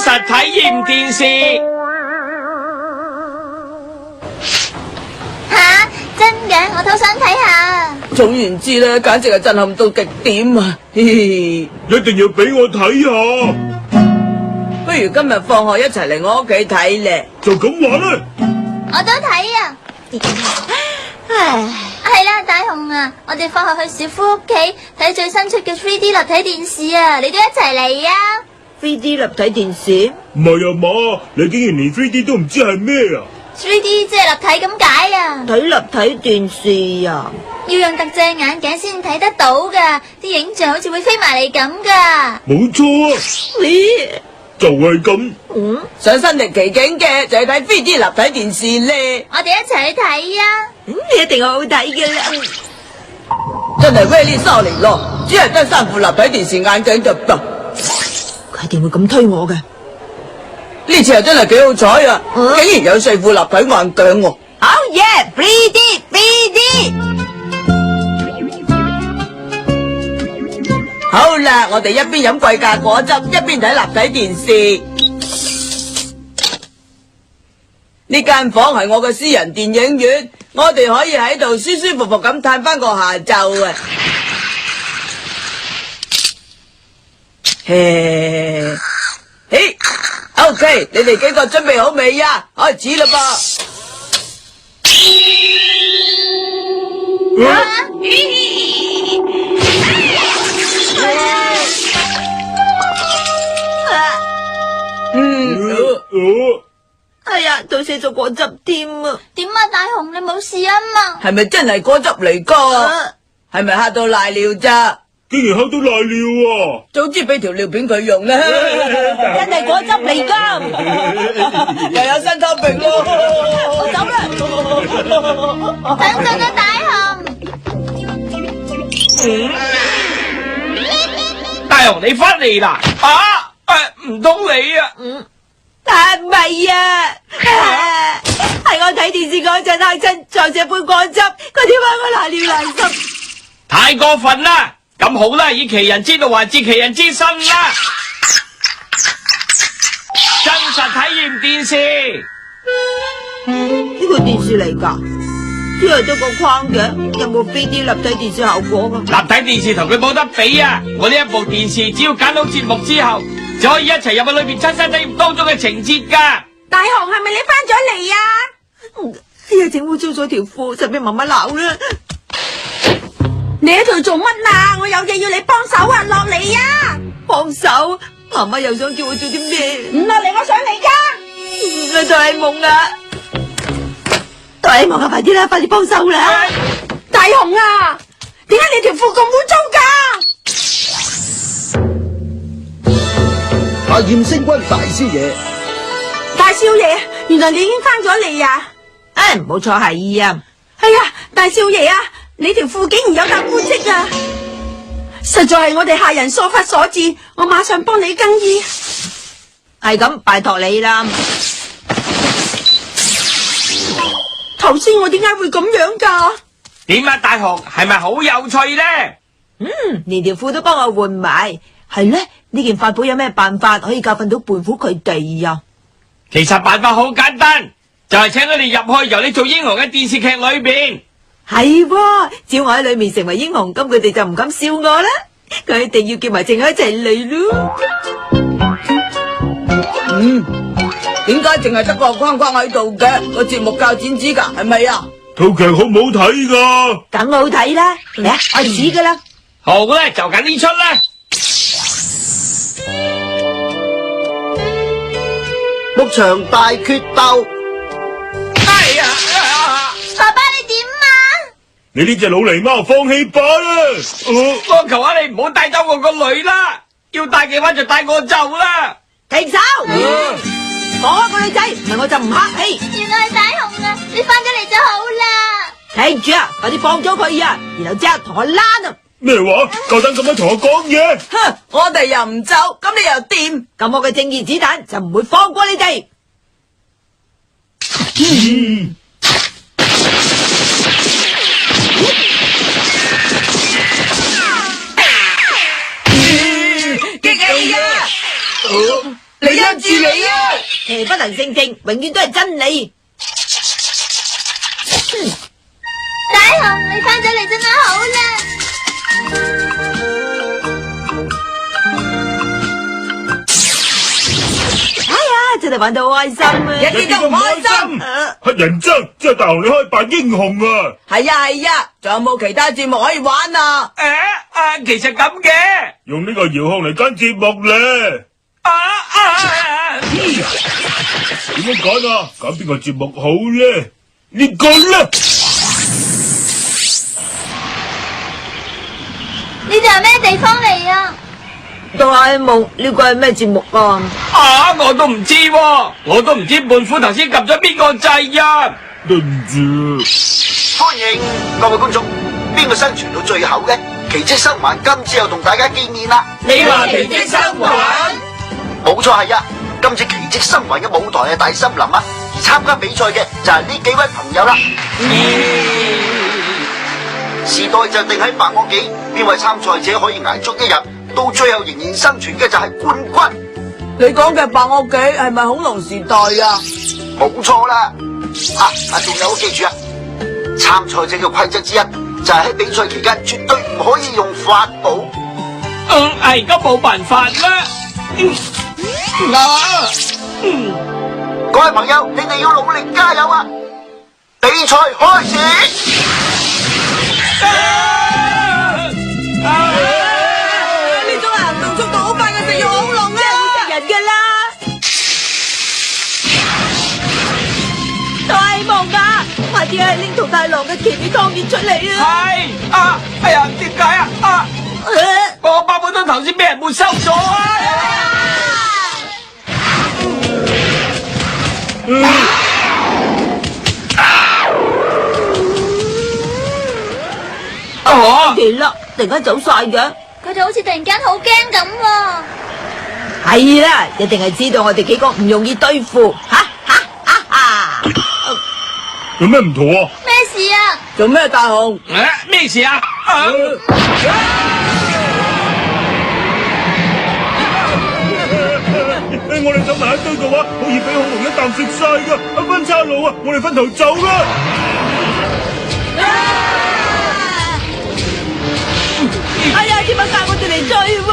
實體驗電視。吓，真嘅，我都想睇下。總言之咧，簡直係震撼到極點啊！嘻嘻，一定要俾我睇下。不如今日放學一齊嚟我屋企睇咧。就咁話啦。我都睇啊。唉，係啦，大雄啊，我哋放學去小夫屋企睇最新出嘅 3D 立體電視啊，你都一齊嚟啊！ 3D 立體電視？唔係啊嘛，你竟然連 3D 都唔知係咩啊 3D 即係立體咁解啊！睇立體電視啊？要用特製眼鏡先睇得到噶，啲影像好似會飛埋嚟咁噶。冇錯啊，就係咁。想身歷其境嘅就係睇 3D 立體電視咧。我哋一齊去睇啊！你一定好好睇嘅啦。真係 very sorry 咯，只係得3副立體電視眼鏡就得。佢一定會咁推我嘅。呢次又真係幾好彩啊！竟然有4副立體眼鏡喎。Oh yeah, 3D。好啦，我哋一邊飲貴價果汁，一邊睇立體電視。呢間房係我嘅私人電影院，我哋可以喺度舒舒服服咁嘆翻個下晝啊！嘿，OK，你哋幾個準備好未呀？開始啦噃！哎呀，倒瀉咗果汁添啊！點啊，大雄，你冇事啊嘛？係咪真係果汁嚟噶？係咪嚇到瀨尿咋？竟然嚇到瀨尿啊！早知俾條尿片佢用啦！真係果汁嚟噶，又有新湯病咯！我走啦！等陣啊，大雄！大雄，你翻嚟啦？唔通你啊？唔係啊，係我睇電視嗰陣嚇親撞隻杯果汁，佢點解我瀨尿瀨濕？太過分啦！咁好啦，以其人之道還治其人之身啦！真實體驗電視，呢個電視嚟噶，只係得個框嘅，有冇 3D 立體電視效果噶？立體電視同佢冇得比啊！我呢一部電視只要揀好節目之後，就可以一齊入去裏邊親身體驗當中嘅情節噶。大雄，係咪你翻咗嚟啊？哎呀，整污糟咗條褲，就俾媽媽鬧啦！你喺度做乜啊？我有嘢要你幫手啊，落嚟啊！幫手，媽媽又想叫我做啲咩？唔落嚟，我想你噶。哆啦 A 夢啊！哆啦 A 夢啊，快啲啦，快啲幫手啦！大雄啊，點解你條褲咁污糟噶？白焰星君大少爺，大少爺，原來你已經翻咗嚟啊！冇錯係啊！哎呀，大少爺啊，你條褲竟然有笪污漬啊！實在係我哋下人疏忽所致，我馬上幫你更衣。係咁，拜託你啦！頭先我點解會咁樣噶？點啊，大雄，係咪好有趣咧？連條褲都幫我換埋，係咧？呢件法寶有咩辦法可以教訓到胖虎佢哋啊？其實辦法好簡單，就係請佢哋入去由你做英雄嘅電視劇裏邊。係喎，只要我喺裏面成為英雄，咁佢哋就唔敢笑我啦。佢一定要叫埋靜香一齊嚟咯。點解淨係得個框框喺度嘅？個節目較剪紙噶，係咪啊？套劇好唔好睇噶？梗好睇啦，嚟啊，開始噶啦。好咧，就緊呢出啦。牧場大決鬥。哎呀！爸爸你點啊？你呢隻老泥貓放棄吧啦！我求下你唔好帶走我個女啦，要帶嘅話就帶我走啦。停手！放開個女仔，唔係我就唔客氣。原來係大雄啊！你翻咗嚟就好啦。停住啊！快啲放咗佢啊！然後即刻同我躝啊！咩話？夠膽咁樣同我講嘢？哼！我哋又唔走，咁你又掂？咁我嘅正義子彈就唔會放過你哋。激氣啊！你因住你啊！邪不能勝正，永遠都係真理。大雄，你翻咗嚟真係好啦！哎呀，真係玩到好開心啊！一啲都唔開心。黑人憎，即係大雄你可以扮英雄啊！係啊係啊，仲有冇其他節目可以玩啊？其實咁嘅。用呢個遙控嚟跟節目咧。點樣揀啊？揀邊個節目好咧？呢個啦。呢度係咩地方嚟啊？哆啦 A 夢，呢個係咩節目啊？我都唔知喎，我都唔知胖虎頭先撳咗邊個掣啊！對唔住。歡迎各位觀眾，邊個生存到最後嘅？奇蹟生還今次又同大家見面啦！你話奇蹟生還？冇錯係啊，今次奇蹟生還嘅舞台係大森林啊，而參加比賽嘅就係呢幾位朋友啦。時代就定喺白堊紀，邊位參賽者可以挨足一日，到最後仍然生存嘅就係冠軍。你講嘅白堊紀係咪恐龍時代啊？冇錯啦，仲有記住啊，參賽者嘅規則之一就係喺比賽期間絕對唔可以用法寶。而家冇辦法啦。各位朋友，你哋要努力加油啊！比賽開始。呢種行動速度好快嘅食肉恐龍啊！食人㗎啦！哆啦 A 夢啊，快啲啊拎桃太郎嘅奇美湯圓出嚟啊！哎呀，點解啊？我8本都頭先俾人沒收咗啊！奇啦，突然間走晒嘅。佢哋好似突然間好驚咁喎。係啦，一定係知道我哋幾個唔容易對付。有咩唔妥啊？咩事啊？做咩大雄？咩事啊？我哋走埋一堆嘅話，好易俾恐龍一啖食晒噶。分岔路啊，我哋分頭走啦。哎呀，點解帶我哋嚟追喎？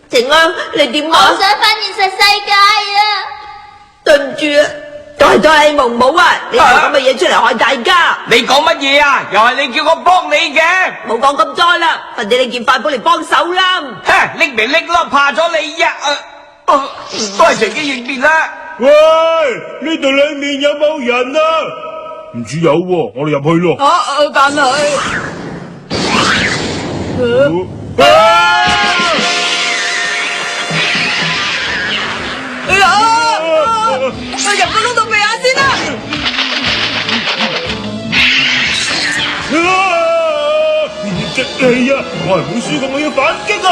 靜啊，你點我啊？想返現實世界啊！對唔住啊，都係哆啦 A 夢唔好啊！你做咁嘅嘢出嚟害大家。你講乜嘢啊？又係你叫我幫你嘅？冇講咁多啦，快啲拎件快寶嚟幫手啦！拎咪拎咯，怕咗你呀！都係隨機應變啦。喂，呢度裏面有冇人啊？唔知有喎，我哋入去咯。但係入個窿度避下先啦！激氣啊！我係會輸嘅，我要反擊啊！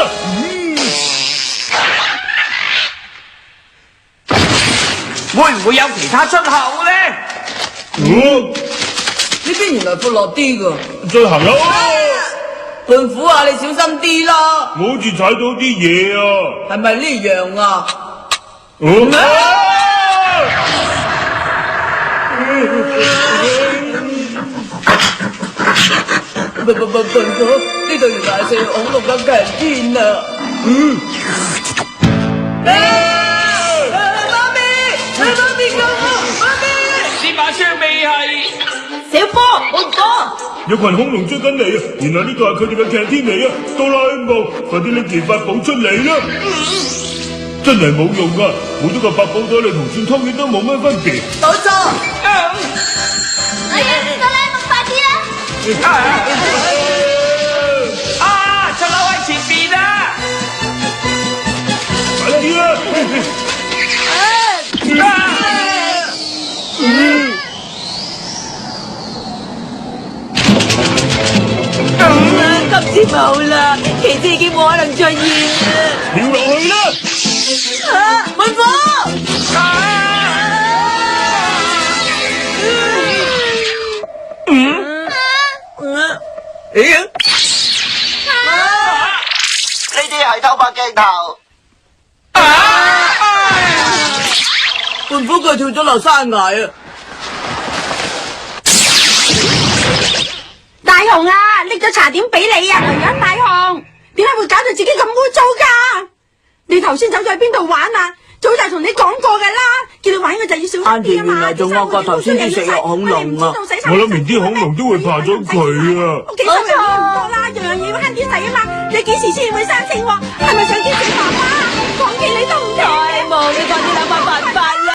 會唔會有其他出口咧？呢邊原來闊落啲噶。再行啦！胖虎啊，你小心啲啦！我好似踩到啲嘢啊！係咪呢樣啊？胖虎，呢度原來係食恐龍嘅強天啊！媽咪救我！媽咪！呢把槍尾係小波，冇波！有群恐龍追緊嚟啊！原來呢個係佢哋嘅強天嚟啊！哆啦 A 夢，快啲拎件法寶出嚟啦！真係冇用噶，冇咗個法寶袋，你同串湯圓都冇乜分別。冇錯。哎呀，哆啦 A 夢快啲啦！出口喺前邊啊！快啲啊！今次冇啦，奇蹟已經冇可能出現啦！跳落去啦！文虎，呢啲係偷拍鏡頭。文虎佢跳咗落山崖啊！大雄啊，拎咗茶點俾你啊，同樣大雄，點解會搞到自己咁污糟噶？你頭先走咗去邊度玩啊？早就同你講過噶啦，叫你玩嘅就要小心啲啊嘛。原來仲惡過頭先啲食肉恐龍啊！我諗連啲恐龍都會怕咗佢啊！屋企收拾唔多啦，樣樣嘢要慳啲使啊嘛。你幾時先會生性？係咪想見住媽媽？講嘢你都唔聽？大夢，你快啲諗辦法